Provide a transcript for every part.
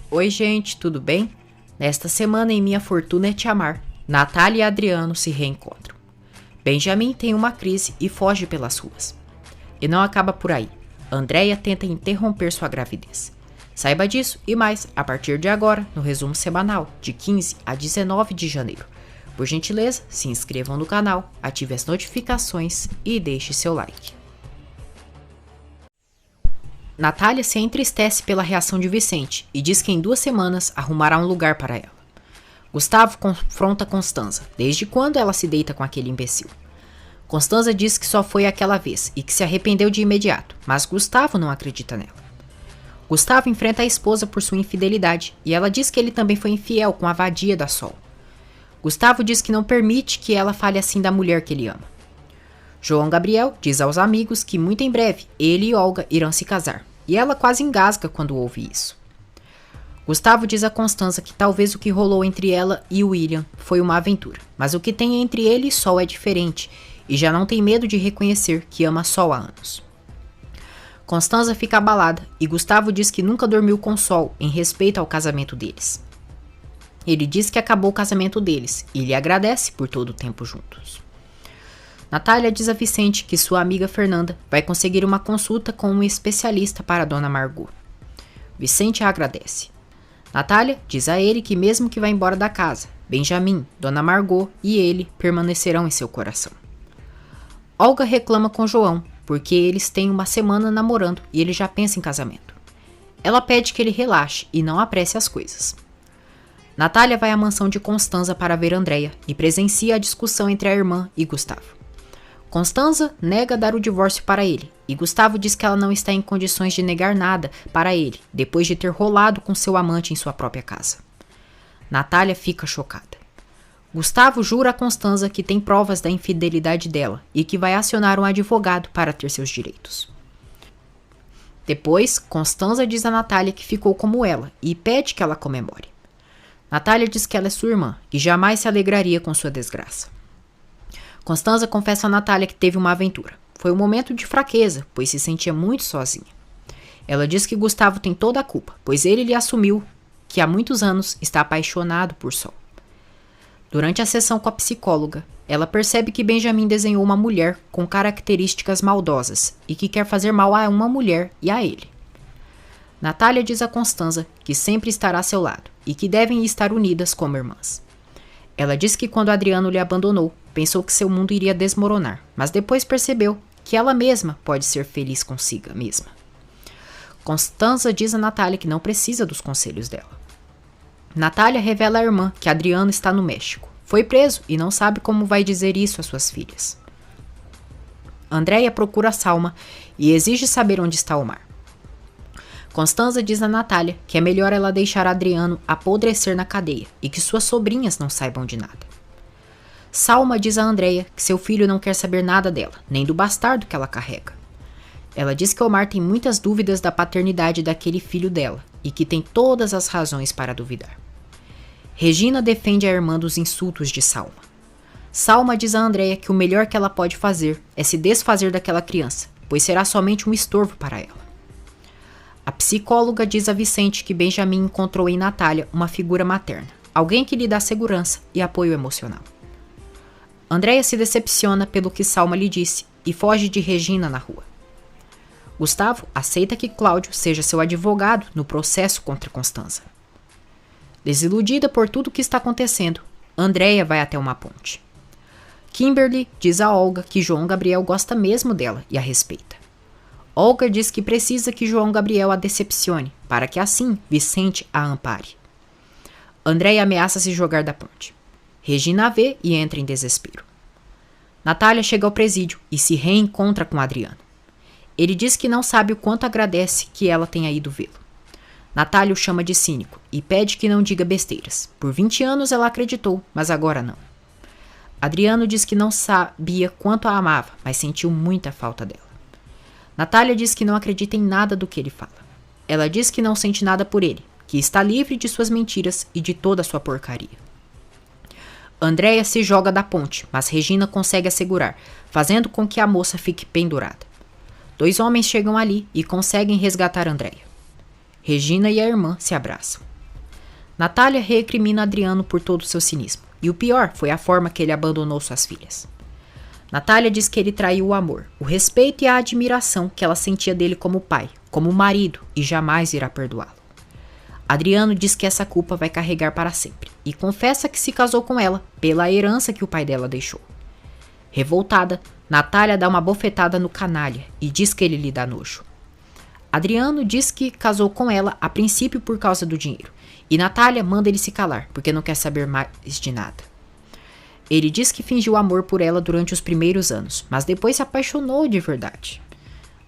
Oi gente, tudo bem? Nesta semana em Minha Fortuna é Te Amar, Natália e Adriano se reencontram. Benjamin tem uma crise e foge pelas ruas. E não acaba por aí. Andréia tenta interromper sua gravidez. Saiba disso e mais a partir de agora no resumo semanal de 15 a 19 de janeiro. Por gentileza, se inscrevam no canal, ative as notificações e deixe seu like. Natália se entristece pela reação de Vicente e diz que em 2 semanas arrumará um lugar para ela. Gustavo confronta Constanza, desde quando ela se deita com aquele imbecil. Constanza diz que só foi aquela vez e que se arrependeu de imediato, mas Gustavo não acredita nela. Gustavo enfrenta a esposa por sua infidelidade e ela diz que ele também foi infiel com a vadia da Sol. Gustavo diz que não permite que ela fale assim da mulher que ele ama. João Gabriel diz aos amigos que muito em breve ele e Olga irão se casar, e ela quase engasga quando ouve isso. Gustavo diz a Constanza que talvez o que rolou entre ela e William foi uma aventura, mas o que tem entre ele e Sol é diferente, e já não tem medo de reconhecer que ama Sol há anos. Constanza fica abalada, e Gustavo diz que nunca dormiu com Sol em respeito ao casamento deles. Ele diz que acabou o casamento deles, e lhe agradece por todo o tempo juntos. Natália diz a Vicente que sua amiga Fernanda vai conseguir uma consulta com um especialista para Dona Margot. Vicente a agradece. Natália diz a ele que mesmo que vá embora da casa, Benjamin, Dona Margot e ele permanecerão em seu coração. Olga reclama com João, porque eles têm uma semana namorando e ele já pensa em casamento. Ela pede que ele relaxe e não apresse as coisas. Natália vai à mansão de Constanza para ver Andréia e presencia a discussão entre a irmã e Gustavo. Constanza nega dar o divórcio para ele, e Gustavo diz que ela não está em condições de negar nada para ele, depois de ter rolado com seu amante em sua própria casa. Natália fica chocada. Gustavo jura a Constanza que tem provas da infidelidade dela e que vai acionar um advogado para ter seus direitos. Depois, Constanza diz a Natália que ficou como ela e pede que ela comemore. Natália diz que ela é sua irmã e jamais se alegraria com sua desgraça. Constanza confessa a Natália que teve uma aventura. Foi um momento de fraqueza, pois se sentia muito sozinha. Ela diz que Gustavo tem toda a culpa, pois ele lhe assumiu que há muitos anos está apaixonado por Sol. Durante a sessão com a psicóloga, ela percebe que Benjamin desenhou uma mulher com características maldosas e que quer fazer mal a uma mulher e a ele. Natália diz a Constanza que sempre estará a seu lado e que devem estar unidas como irmãs. Ela diz que quando Adriano lhe abandonou, pensou que seu mundo iria desmoronar, mas depois percebeu que ela mesma pode ser feliz consigo mesma. Constanza diz a Natália que não precisa dos conselhos dela. Natália revela à irmã que Adriano está no México. Foi preso e não sabe como vai dizer isso às suas filhas. Andréia procura Salma e exige saber onde está o mar. Constanza diz a Natália que é melhor ela deixar Adriano apodrecer na cadeia e que suas sobrinhas não saibam de nada. Salma diz a Andréia que seu filho não quer saber nada dela, nem do bastardo que ela carrega. Ela diz que Omar tem muitas dúvidas da paternidade daquele filho dela e que tem todas as razões para duvidar. Regina defende a irmã dos insultos de Salma. Salma diz a Andréia que o melhor que ela pode fazer é se desfazer daquela criança, pois será somente um estorvo para ela. A psicóloga diz a Vicente que Benjamin encontrou em Natália uma figura materna, alguém que lhe dá segurança e apoio emocional. Andréia se decepciona pelo que Salma lhe disse e foge de Regina na rua. Gustavo aceita que Cláudio seja seu advogado no processo contra Constanza. Desiludida por tudo o que está acontecendo, Andréia vai até uma ponte. Kimberly diz a Olga que João Gabriel gosta mesmo dela e a respeita. Olga diz que precisa que João Gabriel a decepcione, para que assim Vicente a ampare. Andréia ameaça se jogar da ponte. Regina a vê e entra em desespero. Natália chega ao presídio e se reencontra com Adriano. Ele diz que não sabe o quanto agradece que ela tenha ido vê-lo. Natália o chama de cínico e pede que não diga besteiras. Por 20 anos ela acreditou, mas agora não. Adriano diz que não sabia quanto a amava, mas sentiu muita falta dela. Natália diz que não acredita em nada do que ele fala. Ela diz que não sente nada por ele, que está livre de suas mentiras e de toda a sua porcaria. Andréia se joga da ponte, mas Regina consegue a segurar, fazendo com que a moça fique pendurada. 2 homens chegam ali e conseguem resgatar Andréia. Regina e a irmã se abraçam. Natália recrimina Adriano por todo o seu cinismo, e o pior foi a forma que ele abandonou suas filhas. Natália diz que ele traiu o amor, o respeito e a admiração que ela sentia dele como pai, como marido, e jamais irá perdoá-lo. Adriano diz que essa culpa vai carregar para sempre, e confessa que se casou com ela pela herança que o pai dela deixou. Revoltada, Natália dá uma bofetada no canalha e diz que ele lhe dá nojo. Adriano diz que casou com ela a princípio por causa do dinheiro, e Natália manda ele se calar, porque não quer saber mais de nada. Ele diz que fingiu amor por ela durante os primeiros anos, mas depois se apaixonou de verdade.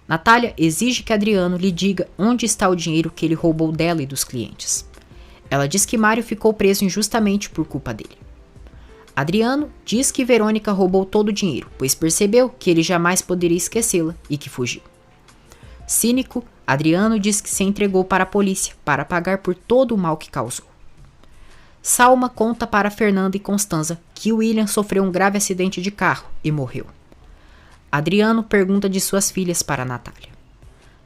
Natália exige que Adriano lhe diga onde está o dinheiro que ele roubou dela e dos clientes. Ela diz que Mário ficou preso injustamente por culpa dele. Adriano diz que Verônica roubou todo o dinheiro, pois percebeu que ele jamais poderia esquecê-la e que fugiu. Cínico, Adriano diz que se entregou para a polícia para pagar por todo o mal que causou. Salma conta para Fernanda e Constanza que William sofreu um grave acidente de carro e morreu. Adriano pergunta de suas filhas para Natália.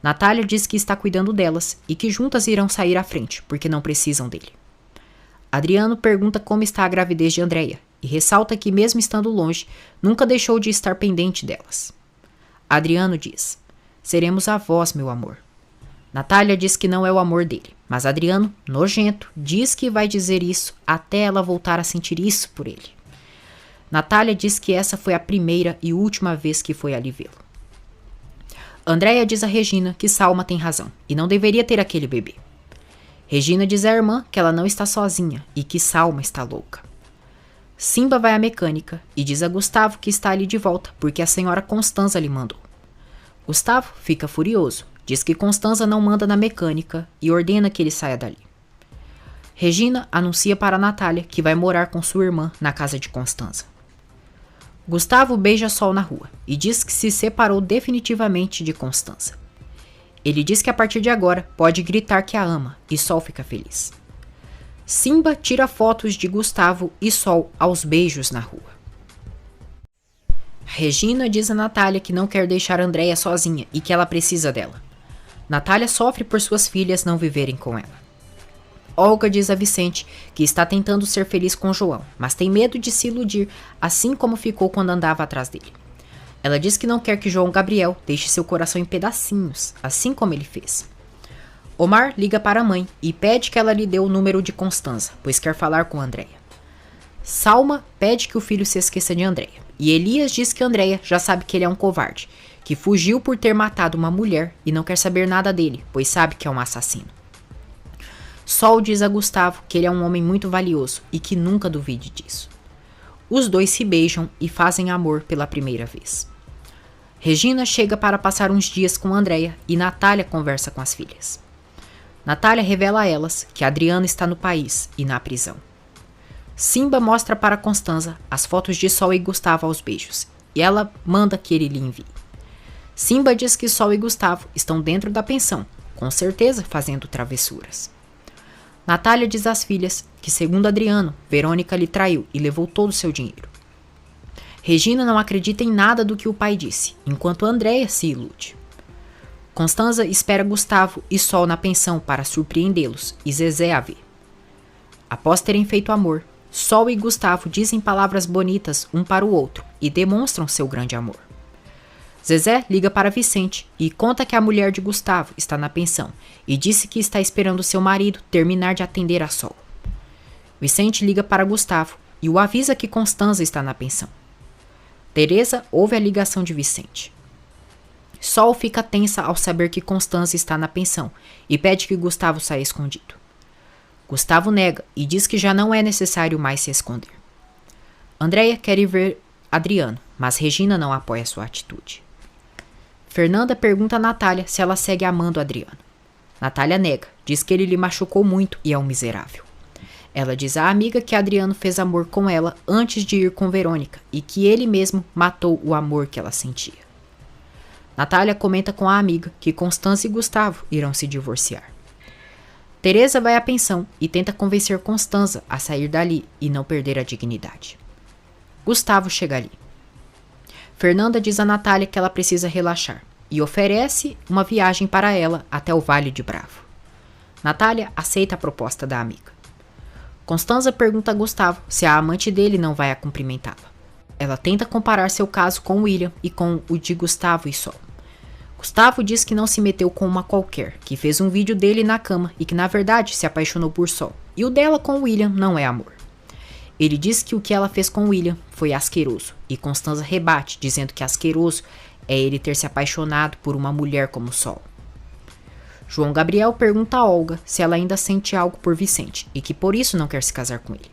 Natália diz que está cuidando delas e que juntas irão sair à frente, porque não precisam dele. Adriano pergunta como está a gravidez de Andréia e ressalta que, mesmo estando longe, nunca deixou de estar pendente delas. Adriano diz: seremos avós, meu amor. Natália diz que não é o amor dele, mas Adriano, nojento, diz que vai dizer isso até ela voltar a sentir isso por ele. Natália diz que essa foi a primeira e última vez que foi ali vê-lo. Andréia diz a Regina que Salma tem razão e não deveria ter aquele bebê. Regina diz à irmã que ela não está sozinha e que Salma está louca. Simba vai à mecânica e diz a Gustavo que está ali de volta porque a senhora Constanza lhe mandou. Gustavo fica furioso, diz que Constanza não manda na mecânica e ordena que ele saia dali. Regina anuncia para Natália que vai morar com sua irmã na casa de Constanza. Gustavo beija Sol na rua e diz que se separou definitivamente de Constanza. Ele diz que a partir de agora pode gritar que a ama e Sol fica feliz. Simba tira fotos de Gustavo e Sol aos beijos na rua. Regina diz a Natália que não quer deixar Andréia sozinha e que ela precisa dela. Natália sofre por suas filhas não viverem com ela. Olga diz a Vicente que está tentando ser feliz com João, mas tem medo de se iludir, assim como ficou quando andava atrás dele. Ela diz que não quer que João Gabriel deixe seu coração em pedacinhos, assim como ele fez. Omar liga para a mãe e pede que ela lhe dê o número de Constanza, pois quer falar com Andréia. Salma pede que o filho se esqueça de Andréia, e Elias diz que Andréia já sabe que ele é um covarde, que fugiu por ter matado uma mulher e não quer saber nada dele, pois sabe que é um assassino. Sol diz a Gustavo que ele é um homem muito valioso e que nunca duvide disso. Os dois se beijam e fazem amor pela primeira vez. Regina chega para passar uns dias com Andréia e Natália conversa com as filhas. Natália revela a elas que Adriano está no país e na prisão. Simba mostra para Constanza as fotos de Sol e Gustavo aos beijos e ela manda que ele lhe envie. Simba diz que Sol e Gustavo estão dentro da pensão, com certeza fazendo travessuras. Natália diz às filhas que, segundo Adriano, Verônica lhe traiu e levou todo o seu dinheiro. Regina não acredita em nada do que o pai disse, enquanto Andréia se ilude. Constanza espera Gustavo e Sol na pensão para surpreendê-los e Zezé a vê. Após terem feito amor, Sol e Gustavo dizem palavras bonitas um para o outro e demonstram seu grande amor. Zezé liga para Vicente e conta que a mulher de Gustavo está na pensão e disse que está esperando seu marido terminar de atender a Sol. Vicente liga para Gustavo e o avisa que Constanza está na pensão. Teresa ouve a ligação de Vicente. Sol fica tensa ao saber que Constanza está na pensão e pede que Gustavo saia escondido. Gustavo nega e diz que já não é necessário mais se esconder. Andréia quer ir ver Adriano, mas Regina não apoia sua atitude. Fernanda pergunta a Natália se ela segue amando Adriano. Natália nega, diz que ele lhe machucou muito e é um miserável. Ela diz à amiga que Adriano fez amor com ela antes de ir com Verônica e que ele mesmo matou o amor que ela sentia. Natália comenta com a amiga que Constanza e Gustavo irão se divorciar. Teresa vai à pensão e tenta convencer Constanza a sair dali e não perder a dignidade. Gustavo chega ali. Fernanda diz a Natália que ela precisa relaxar e oferece uma viagem para ela até o Vale de Bravo. Natália aceita a proposta da amiga. Constanza pergunta a Gustavo se a amante dele não vai a cumprimentá-la. Ela tenta comparar seu caso com William e com o de Gustavo e Sol. Gustavo diz que não se meteu com uma qualquer, que fez um vídeo dele na cama e que na verdade se apaixonou por Sol. E o dela com William não é amor. Ele diz que o que ela fez com William foi asqueroso, e Constanza rebate, dizendo que asqueroso é ele ter se apaixonado por uma mulher como Sol. João Gabriel pergunta a Olga se ela ainda sente algo por Vicente e que por isso não quer se casar com ele.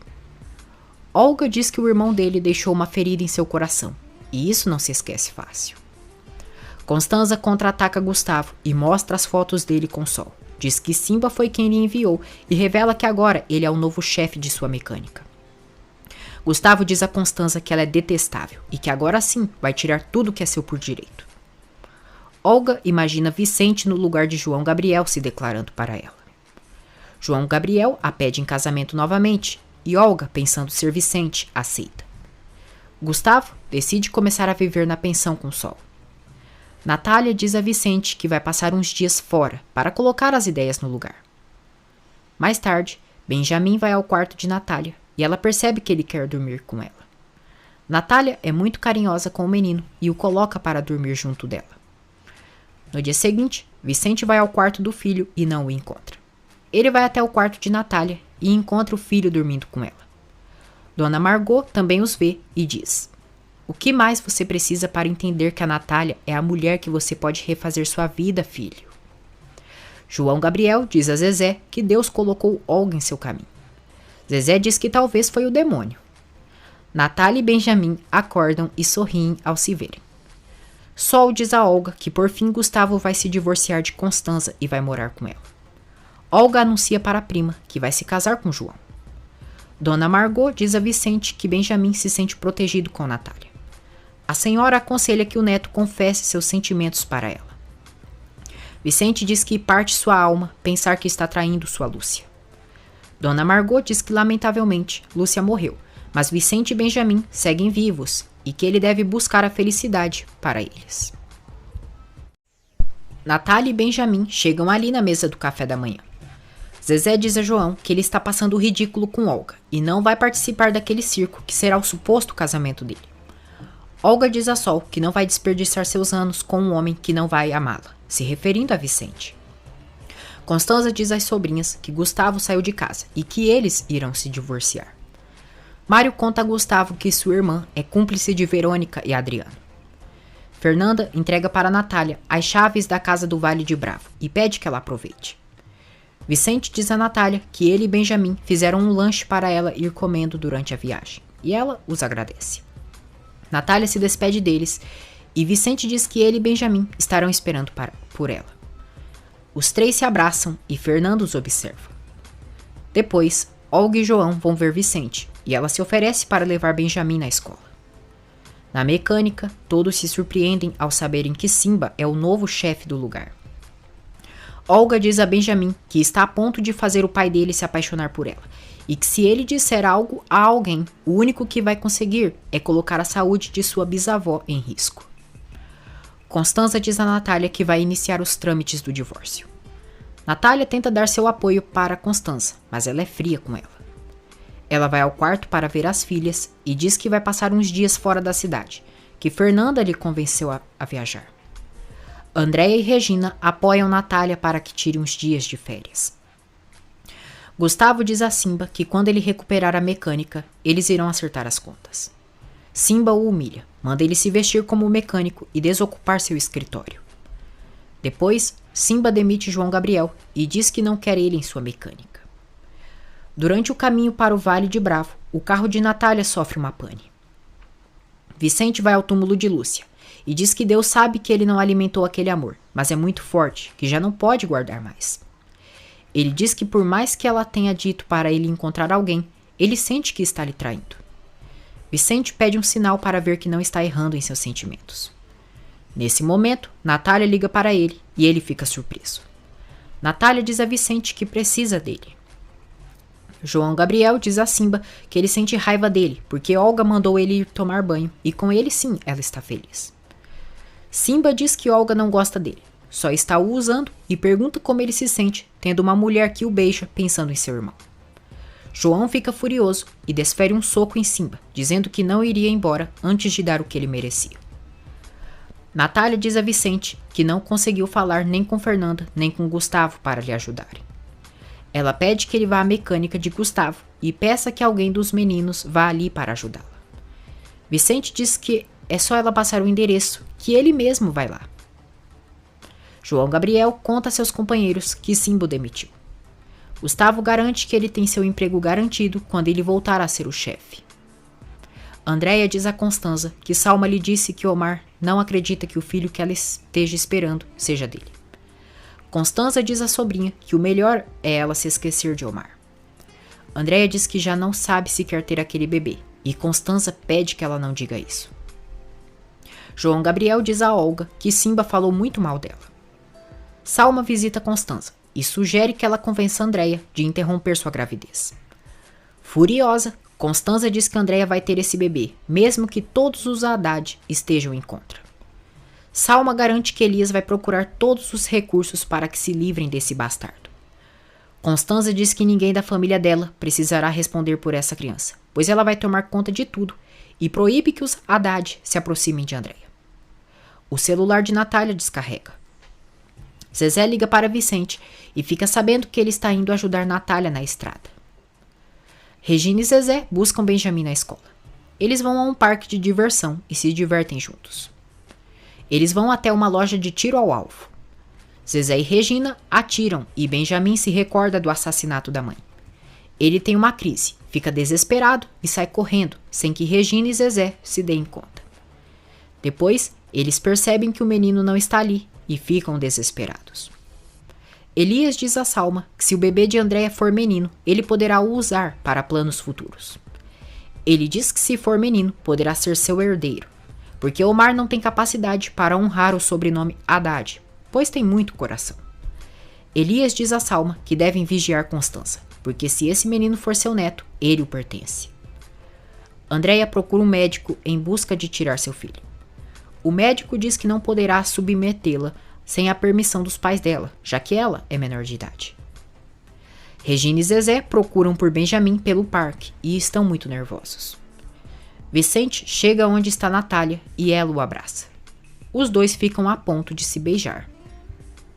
Olga diz que o irmão dele deixou uma ferida em seu coração, e isso não se esquece fácil. Constanza contra-ataca Gustavo e mostra as fotos dele com Sol. Diz que Simba foi quem lhe enviou e revela que agora ele é o novo chefe de sua mecânica. Gustavo diz a Constanza que ela é detestável e que agora sim vai tirar tudo que é seu por direito. Olga imagina Vicente no lugar de João Gabriel se declarando para ela. João Gabriel a pede em casamento novamente e Olga, pensando ser Vicente, aceita. Gustavo decide começar a viver na pensão com Sol. Natália diz a Vicente que vai passar uns dias fora para colocar as ideias no lugar. Mais tarde, Benjamin vai ao quarto de Natália e ela percebe que ele quer dormir com ela. Natália é muito carinhosa com o menino e o coloca para dormir junto dela. No dia seguinte, Vicente vai ao quarto do filho e não o encontra. Ele vai até o quarto de Natália e encontra o filho dormindo com ela. Dona Margot também os vê e diz: "O que mais você precisa para entender que a Natália é a mulher que você pode refazer sua vida, filho?" João Gabriel diz a Zezé que Deus colocou Olga em seu caminho. Zezé diz que talvez foi o demônio. Natália e Benjamin acordam e sorriem ao se verem. Sol diz a Olga que por fim Gustavo vai se divorciar de Constanza e vai morar com ela. Olga anuncia para a prima que vai se casar com João. Dona Margot diz a Vicente que Benjamin se sente protegido com Natália. A senhora aconselha que o neto confesse seus sentimentos para ela. Vicente diz que parte sua alma pensar que está traindo sua Lúcia. Dona Margot diz que lamentavelmente Lúcia morreu, mas Vicente e Benjamin seguem vivos e que ele deve buscar a felicidade para eles. Natália e Benjamin chegam ali na mesa do café da manhã. Zezé diz a João que ele está passando o ridículo com Olga e não vai participar daquele circo que será o suposto casamento dele. Olga diz a Sol que não vai desperdiçar seus anos com um homem que não vai amá-la, se referindo a Vicente. Constanza diz às sobrinhas que Gustavo saiu de casa e que eles irão se divorciar. Mário conta a Gustavo que sua irmã é cúmplice de Verônica e Adriano. Fernanda entrega para Natália as chaves da casa do Vale de Bravo e pede que ela aproveite. Vicente diz a Natália que ele e Benjamin fizeram um lanche para ela ir comendo durante a viagem, e ela os agradece. Natália se despede deles e Vicente diz que ele e Benjamin estarão esperando por ela. Os três se abraçam e Fernando os observa. Depois, Olga e João vão ver Vicente e ela se oferece para levar Benjamin na escola. Na mecânica, todos se surpreendem ao saberem que Simba é o novo chefe do lugar. Olga diz a Benjamin que está a ponto de fazer o pai dele se apaixonar por ela e que se ele disser algo a alguém, o único que vai conseguir é colocar a saúde de sua bisavó em risco. Constanza diz a Natália que vai iniciar os trâmites do divórcio. Natália tenta dar seu apoio para Constanza, mas ela é fria com ela. Ela vai ao quarto para ver as filhas e diz que vai passar uns dias fora da cidade, que Fernanda lhe convenceu a viajar. Andréia e Regina apoiam Natália para que tire uns dias de férias. Gustavo diz a Simba que quando ele recuperar a mecânica, eles irão acertar as contas. Simba o humilha, manda ele se vestir como mecânico e desocupar seu escritório. Depois, Simba demite João Gabriel e diz que não quer ele em sua mecânica. Durante o caminho para o Vale de Bravo, o carro de Natália sofre uma pane. Vicente vai ao túmulo de Lúcia e diz que Deus sabe que ele não alimentou aquele amor, mas é muito forte, que já não pode guardar mais. Ele diz que por mais que ela tenha dito para ele encontrar alguém, ele sente que está lhe traindo. Vicente pede um sinal para ver que não está errando em seus sentimentos. Nesse momento, Natália liga para ele e ele fica surpreso. Natália diz a Vicente que precisa dele. João Gabriel diz a Simba que ele sente raiva dele, porque Olga mandou ele ir tomar banho, e com ele sim ela está feliz. Simba diz que Olga não gosta dele, só está o usando e pergunta como ele se sente, tendo uma mulher que o beija pensando em seu irmão. João fica furioso e desfere um soco em Simba, dizendo que não iria embora antes de dar o que ele merecia. Natália diz a Vicente que não conseguiu falar nem com Fernanda nem com Gustavo para lhe ajudarem. Ela pede que ele vá à mecânica de Gustavo e peça que alguém dos meninos vá ali para ajudá-la. Vicente diz que é só ela passar o endereço, que ele mesmo vai lá. João Gabriel conta a seus companheiros que Simba o demitiu. Gustavo garante que ele tem seu emprego garantido quando ele voltar a ser o chefe. Andréia diz a Constanza que Salma lhe disse que Omar não acredita que o filho que ela esteja esperando seja dele. Constanza diz à sobrinha que o melhor é ela se esquecer de Omar. Andréia diz que já não sabe se quer ter aquele bebê, e Constanza pede que ela não diga isso. João Gabriel diz a Olga que Simba falou muito mal dela. Salma visita Constanza e sugere que ela convença Andréia de interromper sua gravidez. Furiosa, Constanza diz que Andréia vai ter esse bebê, mesmo que todos os Haddad estejam em contra. Salma garante que Elias vai procurar todos os recursos para que se livrem desse bastardo. Constanza diz que ninguém da família dela precisará responder por essa criança, pois ela vai tomar conta de tudo e proíbe que os Haddad se aproximem de Andréia. O celular de Natália descarrega. Zezé liga para Vicente e fica sabendo que ele está indo ajudar Natália na estrada. Regina e Zezé buscam Benjamin na escola. Eles vão a um parque de diversão e se divertem juntos. Eles vão até uma loja de tiro ao alvo. Zezé e Regina atiram e Benjamin se recorda do assassinato da mãe. Ele tem uma crise, fica desesperado e sai correndo, sem que Regina e Zezé se deem conta. Depois, eles percebem que o menino não está ali e ficam desesperados. Elias diz a Salma que se o bebê de Andréia for menino, ele poderá o usar para planos futuros. Ele diz que se for menino, poderá ser seu herdeiro, porque Omar não tem capacidade para honrar o sobrenome Haddad, pois tem muito coração. Elias diz a Salma que devem vigiar Constanza, porque se esse menino for seu neto, ele o pertence. Andréia procura um médico em busca de tirar seu filho. O médico diz que não poderá submetê-la sem a permissão dos pais dela, já que ela é menor de idade. Regina e Zezé procuram por Benjamin pelo parque e estão muito nervosos. Vicente chega onde está Natália e ela o abraça. Os dois ficam a ponto de se beijar.